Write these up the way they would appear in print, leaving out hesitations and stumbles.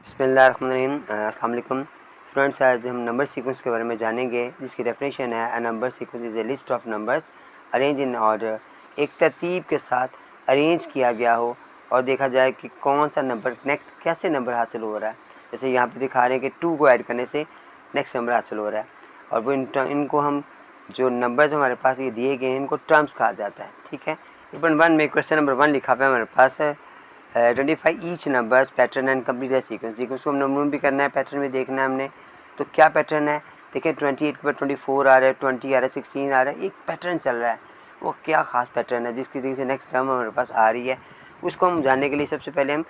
बिस्मिल्लाहिर्रहमानिर्रहीम। अस्सलाम वालेकुम स्टूडेंट्स। आज हम नंबर सीक्वेंस के बारे में जानेंगे, जिसकी डेफिनेशन है a number sequence is a list of numbers arrange in order. एक तरतीब के साथ अरेंज किया गया हो और देखा जाए कि कौन सा नंबर नेक्स्ट कैसे नंबर हासिल हो रहा है। जैसे यहाँ पे दिखा रहे हैं कि 2 को ऐड करने से नेक्स्ट नंबर हासिल हो रहा है, और वो इनको हम जो नंबर्स हमारे पास ये दिए गए हैं इनको टर्म्स कहा जाता है। ठीक है, स्टेटमेंट 1 में क्वेश्चन नंबर 1 लिखा हुआ है हमारे पास है 25 each numbers pattern and complete the sequence. Sequence को हमने मूव भी करना है, पैटर्न भी देखना है हमने। तो क्या पैटर्न है देखिए, 28 के बाद 24 आ रहा है, 20 आ रहा है, 16 आ रहा है, एक पैटर्न चल रहा है। वो क्या ख़ास पैटर्न है जिसकी वजह से नेक्स्ट टर्म हमारे पास आ रही है, उसको हम जानने के लिए सबसे पहले हम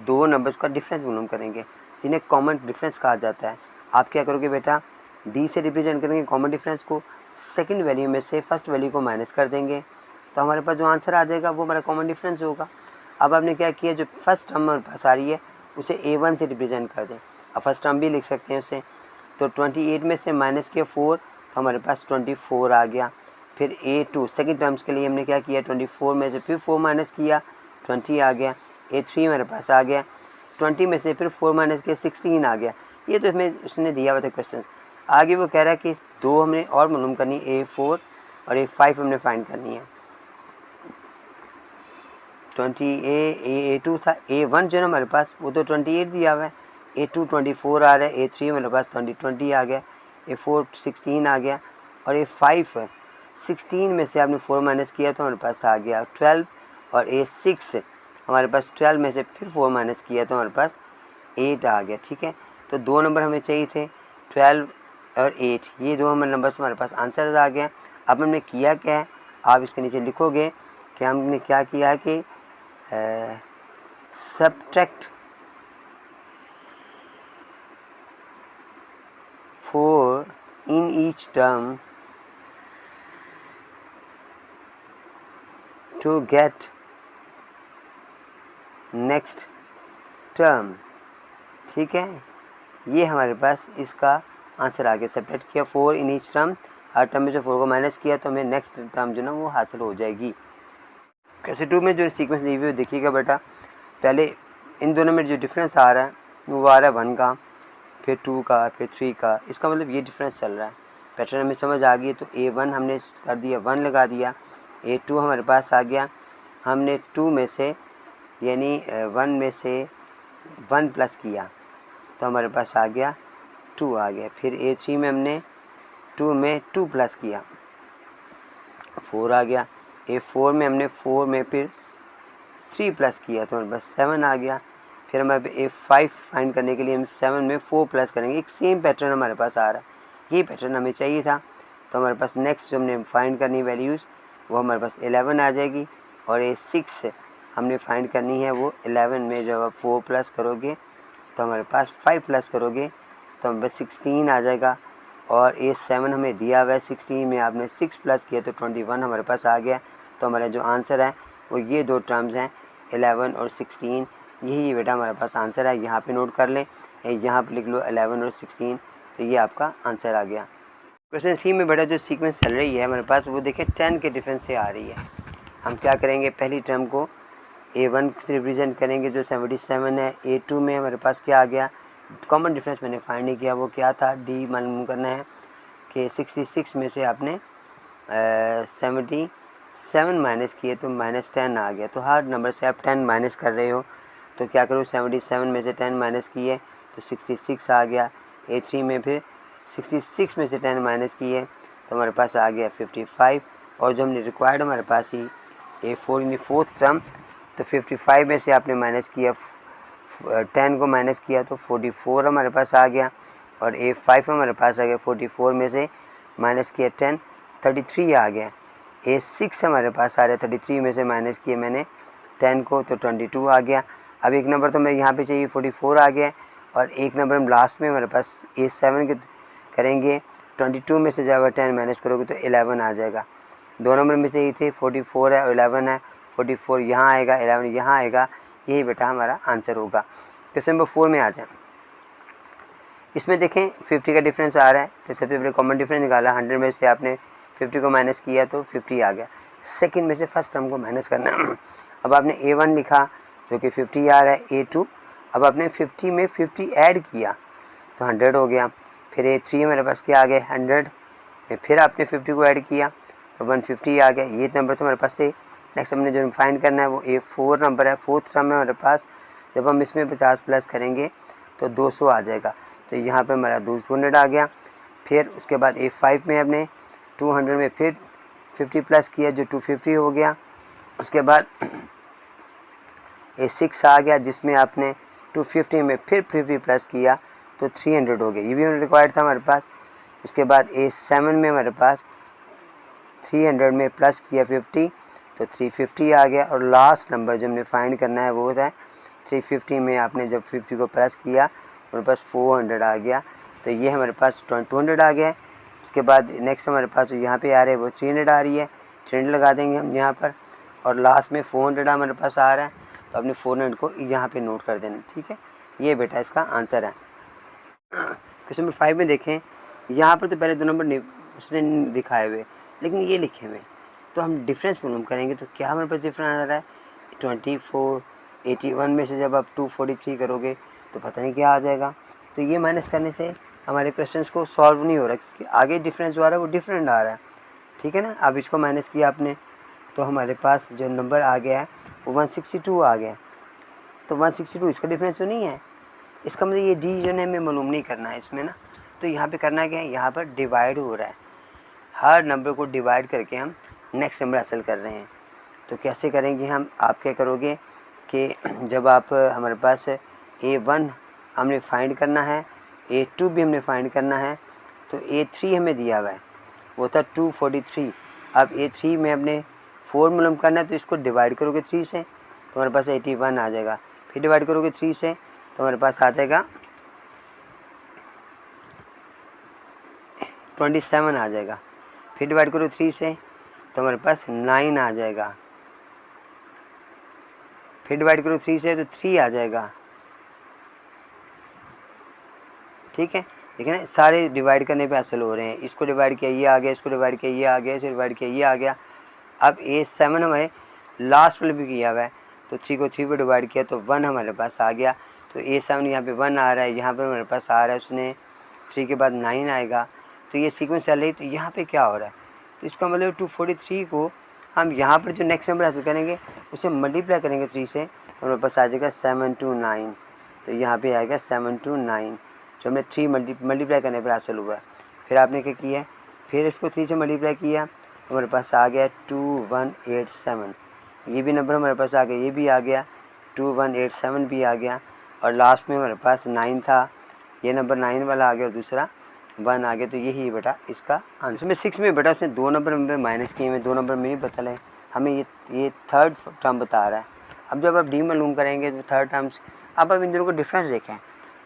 दो नंबर्स का डिफरेंस मालूम करेंगे, जिन्हें कॉमन डिफरेंस कहा जाता है। आप क्या करोगे बेटा, डी से रिप्रेजेंट करेंगे कॉमन डिफरेंस को, सेकंड वैल्यू में से फर्स्ट वैल्यू को माइनस कर देंगे, तो हमारे पास जो आंसर आ जाएगा वो हमारा कॉमन डिफरेंस होगा। अब आपने क्या किया, जो फर्स्ट टर्म हमारे पास आ रही है उसे A1 से रिप्रेजेंट कर दें। अब फर्स्ट टर्म भी लिख सकते हैं उसे, तो 28 में से माइनस किया 4, तो हमारे पास 24 आ गया। फिर A2 सेकंड टर्म्स के लिए हमने क्या किया, 24 में से फिर 4 माइनस किया, 20 आ गया। A3 हमारे पास आ गया, 20 में से फिर 4 माइनस किया, 16 आ गया। ये तो हमें उसने दिया हुआ था क्वेश्चन। आगे वो कह रहा है कि दो हमने और मालूम करनी है, A4 और A5 हमने फाइंड करनी है। A2 था, A1 जो है हमारे पास वो तो 28 दिया हुआ है, A2 24 आ रहा है, A3 हमारे पास 20 आ गया, A4 16 आ गया, और A5 16 में से आपने 4 माइनस किया तो हमारे पास आ गया 12, और A6 हमारे पास 12 में से फिर 4 माइनस किया तो हमारे पास 8 आ गया। ठीक है, तो दो नंबर हमें चाहिए थे, 12 और 8, ये दो हमारे नंबर हमारे पास आंसर आ गया। अब हमने किया क्या है, आप इसके नीचे लिखोगे कि हमने क्या किया है कि subtract 4 in each term to get next term। ठीक है, ये हमारे पास इसका आंसर आ गया। सब्ट्रैक्ट किया 4 in each term, her term में से 4 को माइनस किया तो हमें नेक्स्ट टर्म जो ना वो हासिल हो जाएगी। कैसे 2 में जो सीक्वेंस दी हुई देखिएगा बेटा, पहले इन दोनों में जो डिफरेंस आ रहा है वो आ रहा है 1 का, फिर 2 का, फिर 3 का। इसका मतलब ये डिफरेंस चल रहा है। पैटर्न हमें समझ आ गई, तो A1 हमने कर दिया 1 लगा दिया, A2 हमारे पास आ गया, हमने 2 में से यानी 1 में से 1 प्लस किया तो हमारे पास आ गया 2 आ गया। फिर A3 में हमने 2 में 2 प्लस किया 4 आ गया। A4 में हमने 4 में फिर 3 प्लस किया तो हमारे पास 7 आ गया। फिर हमारे A5 फाइंड करने के लिए हम 7 में 4 प्लस करेंगे। एक सेम पैटर्न हमारे पास आ रहा है, ये पैटर्न हमें चाहिए था। तो हमारे पास नेक्स्ट जो हमने फाइंड करनी वैल्यूज़ वो हमारे पास 11 आ जाएगी, और A6 हमने फाइंड करनी है वो 11 में जब आप 4 प्लस करोगे तो हमारे पास 5 प्लस करोगे तो हमारे पास 16 आ जाएगा। और A7 हमें दिया हुआ है, 16 में आपने 6 प्लस किया तो 21 हमारे पास आ गया। तो हमारा जो आंसर है वो ये दो टर्म्स हैं 11 और 16, यही बेटा हमारे पास आंसर है। यहाँ पे नोट कर लें, यहाँ पे लिख लो 11 और 16, तो ये आपका आंसर आ गया। क्वेश्चन 3 में बेटा जो सीक्वेंस चल रही है हमारे पास वो देखिए 10 के डिफरेंस से आ रही है। हम क्या करेंगे, पहली टर्म को A1 से रिप्रेजेंट करेंगे जो 77 है। A2 में हमारे पास क्या आ गया, कॉमन डिफरेंस मैंने फाइंड नहीं किया, वो क्या था, डी मालूम करना है कि 66 में से आपने 77 माइनस किए तो -10 आ गया। तो हर नंबर से आप 10 माइनस कर रहे हो, तो क्या करो, 77 में से 10 माइनस किए तो 66 आ गया। A3 में फिर 66 में से 10 माइनस किए तो हमारे पास आ गया 55, और जो हमने रिक्वायर्ड हमारे पास ही A4 यानी फोर्थ टर्म, तो 55 में से आपने माइनस किया 10 को माइनस किया तो 44 हमारे पास आ गया, और A5 हमारे पास आ गया 44 में से माइनस किया 10 33 आ गया। A6 हमारे पास आ रहा है 33 में से माइनस किए मैंने 10 को तो 22 आ गया। अब एक नंबर तो मैं यहाँ पे चाहिए 44 आ गया, और एक नंबर हम लास्ट में हमारे पास A7 के करेंगे, 22 में से जब 10 माइनस करोगे तो 11 आ जाएगा। दो नंबर में चाहिए थे 44 है और 11 है, 44 यहाँ आएगा, 11 यहाँ आएगा, यही बेटा हमारा आंसर होगा। क्वेश्चन नंबर 4 में आ जाए, इसमें देखें 50 का डिफरेंस आ रहा है, तो सबसे पहले कॉमन डिफरेंस निकाला, 100 में से आपने 50 को माइनस किया तो 50 आ गया। सेकंड में से फर्स्ट टर्म को माइनस करना अब आपने A1 लिखा जो कि 50 आ रहा है, A2 अब आपने 50 में 50 ऐड किया तो 100 हो गया। फिर A3 मेरे पास क्या आ गया 100 में, फिर आपने 50 को ऐड किया तो 150 आ गया। ये नंबर तो हमारे पास से नेक्स्ट हमने जो फाइंड करना है वो A4 नंबर है, 4th टर्म है हमारे पास। जब हम इसमें 50 प्लस करेंगे तो 200 आ जाएगा, तो यहाँ पे हमारा 200 आ गया। फिर उसके बाद A5 में हमने 200 में फिर 50 प्लस किया जो 250 हो गया। उसके बाद A6 आ गया जिसमें आपने 250 में फिर 50 प्लस किया तो 300 हो गया, ये भी रिक्वायर्ड था हमारे पास। उसके बाद A7 में हमारे पास 300 में प्लस किया 50 तो 350 आ गया। और लास्ट नंबर जो हमने फाइंड करना है वो होता है 350 में आपने जब 50 को प्लस किया तो हमारे पास 400 आ गया, तो ये हमारे पास 200 आ गया है। उसके बाद नेक्स्ट हमारे पास यहाँ पे आ रहे हैं वो 300 आ रही है, 300 लगा देंगे हम यहाँ पर। और लास्ट में 400 हमारे पास आ रहा है, तो अपने 400 को यहाँ पे नोट कर देना, ठीक है। ये बेटा इसका आंसर है। क्वेश्चन नंबर 5 में देखें, यहाँ पर तो पहले 2 नंबर उसने दिखाए हुए लेकिन ये लिखे हुए, तो हम डिफरेंस मालूम करेंगे तो क्या हमारे पास डिफरेंस आ रहा है 24, 81 में से जब आप 243 करोगे तो पता नहीं क्या आ जाएगा। तो ये माइनस करने से हमारे क्वेश्चंस को सॉल्व नहीं हो रहा, क्योंकि आगे डिफरेंस जो आ रहा है वो डिफरेंट आ रहा है, ठीक है ना। अब इसको माइनस किया आपने तो हमारे पास जो नंबर आ गया है वो 162 आ गया। तो 162 इसका डिफरेंस तो नहीं है, इसका मतलब ये डी जो है हमें मालूम नहीं करना है इसमें ना। तो यहाँ पे करना क्या है, यहाँ पर डिवाइड हो रहा है, हर नंबर को डिवाइड करके हम नेक्स्ट नंबर हासिल कर रहे हैं। तो कैसे करेंगे हम, आप क्या करोगे कि जब आप हमारे पास A1 हमने फाइंड करना है, A2 भी हमने फाइंड करना है, तो A3 हमें दिया हुआ है वो था 243। अब A3 में हमने 4 मालूम करना है, तो इसको डिवाइड करोगे 3 से तो हमारे पास 81 आ जाएगा। फिर डिवाइड करोगे 3 से तो हमारे पास आ जाएगा 27 आ जाएगा। फिर डिवाइड करो 3 से तो हमारे पास 9 आ जाएगा। फिर डिवाइड करो 3 से तो 3 आ जाएगा, ठीक है। देखिए ना सारे डिवाइड करने पे हासिल हो रहे हैं, इसको डिवाइड किया ये आ गया, इसको डिवाइड किया ये आ गया, इसे डिवाइड किया ये आ गया। अब A7 हमारे लास्ट वाले भी किया हुआ है, तो 3 को 3 पे डिवाइड किया तो 1 हमारे पास आ गया। तो A7 यहाँ पे 1 आ रहा है, यहाँ पे हमारे पास आ रहा है उसने 3 के बाद 9 आएगा। तो ये सीक्वेंस चल रही, तो यहाँ पे क्या हो रहा है, तो इसका मतलब 243 को हम यहाँ पर जो नेक्स्ट नंबर हासिल करेंगे उसे मल्टीप्लाई करेंगे 3 से तो हमारे पास आ जाएगा 729। तो यहाँ पे आएगा 729 जो हमने 3 मल्टीप्लाई करने पर हासिल हुआ है। फिर आपने क्या किया, फिर इसको 3 से मल्टीप्लाई किया तो हमारे पास आ गया 2187। ये भी नंबर हमारे पास आ गया, ये भी आ गया 2187 भी आ गया। और लास्ट में हमारे पास 9 था, ये नंबर 9 वाला आ गया और दूसरा 1 आ गया। तो यही बेटा इसका आंसर में 6 में बेटा उसने 2 नंबर में माइनस किए हुए, 2 नंबर में नहीं बता लें हमें, ये थर्ड टर्म बता रहा है। अब जब आप डी मालूम करेंगे तो थर्ड टर्म्स, अब इन दोनों को डिफरेंस देखें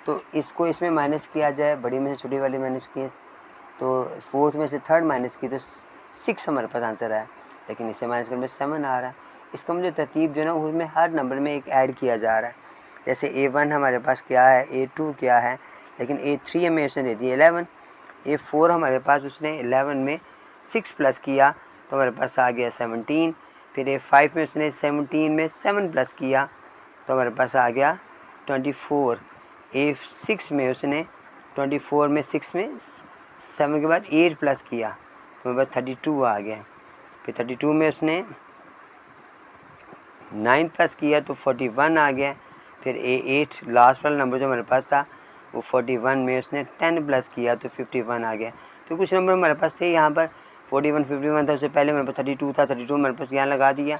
तो इसको इसमें माइनस किया जाए, बड़ी में से छोटी वाली माइनस किए तो 4th में से 3rd माइनस की तो 6 हमारे पास आंसर आया, लेकिन इसे माइनस करने में 7 आ रहा है। इसका मुझे तरतीब जो है ना उसमें हर नंबर में एक ऐड किया जा रहा है। जैसे A1 हमारे पास क्या है, A2 क्या है, लेकिन A3 हमें उसने दे दी 11, A4 हमारे पास उसने 11 में 6 प्लस किया तो हमारे पास आ गया 17। फिर A5 में उसने 17 में 7 प्लस किया तो हमारे पास आ गया 24। A6 में उसने 24 में 6 में 7 के बाद 8 प्लस किया तो हमारे पास 32 आ गया। फिर 32 में उसने 9 प्लस किया तो 41 आ गया। फिर A8 लास्ट वाला नंबर जो हमारे पास था वो 41 में उसने 10 प्लस किया तो 51 आ गया। तो कुछ नंबर हमारे पास थे यहाँ पर 41 51 था, उससे पहले हमारे पास 32 था, 32 हमारे पास यहाँ लगा दिया।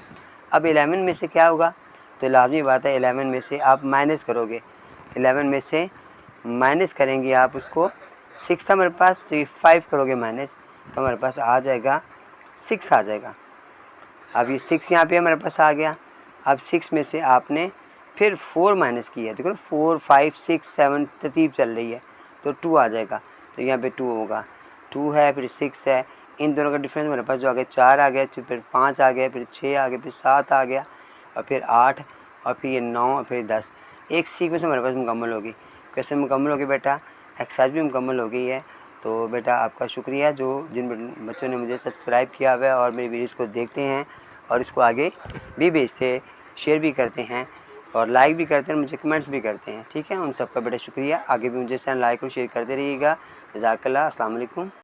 अब 11 में से क्या होगा, तो लाजमी बात है 11 में से आप माइनस करोगे, 11 में से माइनस करेंगे आप उसको 6 था हमारे पास तो ये 5 करोगे माइनस तो हमारे पास आ जाएगा 6 आ जाएगा। अब ये 6 यहाँ पे हमारे पास आ गया। अब 6 में से आपने फिर 4 माइनस किया, देखो 4 5 6 7 तरतीब चल रही है तो 2 आ जाएगा। तो यहाँ पे 2 होगा, 2 है फिर 6 है, इन दोनों का डिफरेंस हमारे पास जो आ गया 4 आ गया, फिर 5 आ गया, फिर 6 आ गया, फिर 7 आ गया और फिर 8 और फिर ये 9 और फिर 10। एक सीक्वेंस हमारे पास मुकम्मल होगी। कैसे मुकम्मल होगी बेटा, एक्सरसाइज भी मुकम्मल हो गई है। तो बेटा आपका शुक्रिया जो जिन बच्चों ने मुझे सब्सक्राइब किया हुआ है और मेरी वीडियोज़ को देखते हैं और इसको आगे भी भेजते शेयर भी करते हैं। और लाइक भी करते हैं, मुझे कमेंट्स भी करते हैं। ठीक है, उन सबका बड़ा शुक्रिया। आगे भी मुझे चैनल लाइक और शेयर करते रहिएगा। जज़ाकल्लाह। अस्सलाम वालेकुम।